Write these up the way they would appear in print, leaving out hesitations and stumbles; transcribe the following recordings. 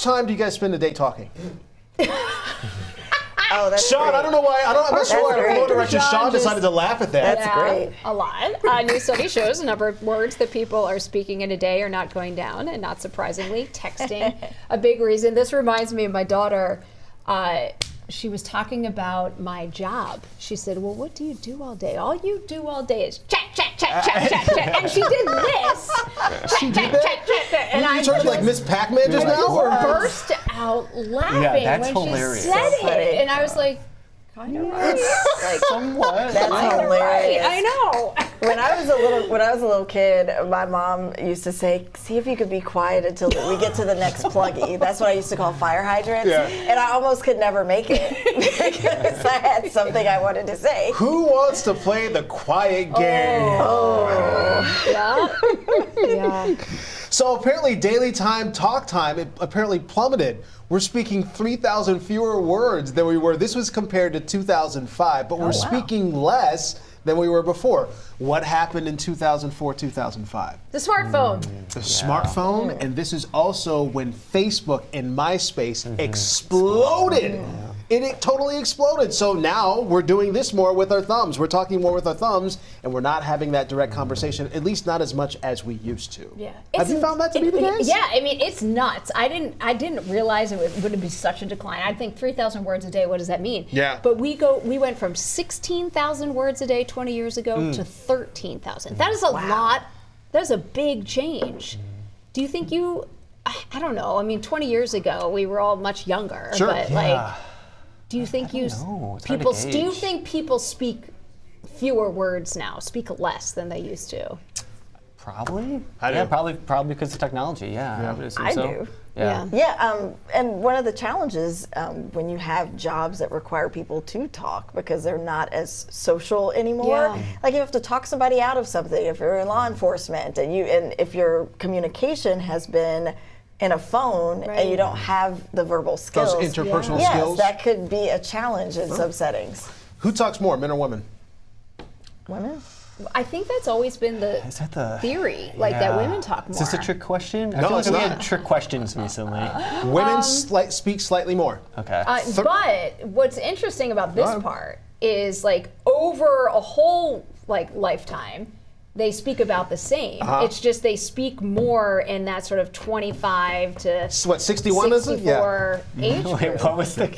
time do you guys spend a day talking? Oh, that's Sean, great. I don't know why. I'm not sure why our floor director Sean Sean decided to laugh at that. That's great. A lot. A new study shows the number of words that people are speaking in a day are not going down, and not surprisingly, texting a big reason. This reminds me of my daughter. She was talking about my job. She said, well, what do you do all day? All you do all day is chat, chat, chat, chat, chat, chat. And she did this. She Chat, did chat, that? chat, chat. And I You turned like Miss Pac-Man just now? Or? burst out laughing Yeah, that's when hilarious. she said So funny. it. And I was like, kind of right. Like, Somewhat. that's hilarious. I know. When I was a little kid, my mom used to say, "See if you could be quiet until we get to the next pluggy." That's what I used to call fire hydrants, Yeah. and I almost could never make it because I had something I wanted to say. Who wants to play the quiet game? Yeah. Yeah. So apparently daily time, talk time, it apparently plummeted. We're speaking 3,000 fewer words than we were. This was compared to 2005, but we're speaking less than we were before. What happened in 2004, 2005? The smartphone. The smartphone, and this is also when Facebook and MySpace exploded. It totally exploded. So now we're doing this more with our thumbs. We're talking more with our thumbs, and we're not having that direct conversation, at least not as much as we used to. Yeah. Have you found that to be the case? Yeah, I mean, it's nuts. I didn't realize it would be such a decline. I think 3,000 words a day, what does that mean? Yeah. But we went from 16,000 words a day 20 years ago to 13,000. That is a lot. That is a big change. Do you think I don't know. I mean, 20 years ago, we were all much younger. Sure. But like, do you think know. It's hard to do you gauge. think people speak fewer words now, speak less than they used to? Probably. I do. Yeah, probably because of technology. Yeah, I would assume I so. do. Yeah. Yeah, and one of the challenges when you have jobs that require people to talk because they're not as social anymore. Yeah. Like you have to talk somebody out of something if you're in law enforcement, and if your communication has been in a phone and you don't have the verbal skills. Those interpersonal yes, skills. that could be a challenge in some settings. Who talks more, men or women? Women? I think that's always been the Is that the theory, like that women talk more. Is this a trick question? I No, feel like it's we not. had trick questions recently. Women speak slightly more. Okay. But what's interesting about this part is like over a whole lifetime, they speak about the same. It's just they speak more in that sort of 25 to What, 61 is it? 64 age Wait, group, what was the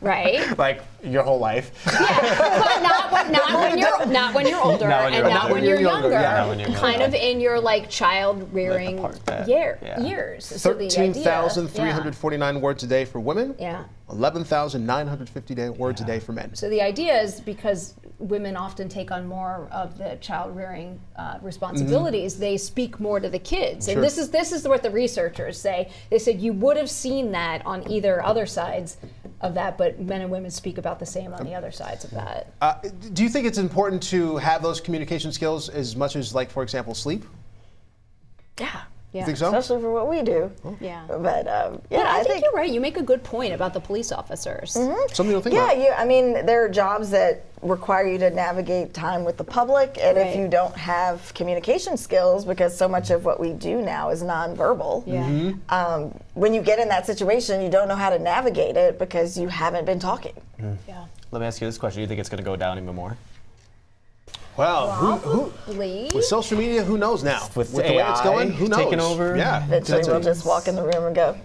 right? like your whole life? But not when you're older, Not when you're and not older. when you're younger. Yeah, not when you're Kind of in your child rearing part there. years. So the idea- 13,349 words a day for women. Yeah. 11,950 words a day for men. So the idea is because women often take on more of the child rearing responsibilities, they speak more to the kids. Sure. And this is what the researchers say. They said you would have seen that on either other sides of that, but men and women speak about the same on the other sides of that. Do you think it's important to have those communication skills as much as, like, for example, sleep? Yeah. Yeah. You think so? Especially for what we do. Yeah. But But I think you're right. You make a good point about the police officers. Something to think yeah, about. I mean, there are jobs that require you to navigate time with the public, and Right. if you don't have communication skills, because so much of what we do now is nonverbal, Yeah. when you get in that situation, you don't know how to navigate it because you haven't been talking. Yeah. Let me ask you this question: do you think it's going to go down even more? Well, Probably. with social media, who knows now? With the way it's AI going, who knows? taking over? Yeah. Eventually, that's we'll it. just walk in the room and go,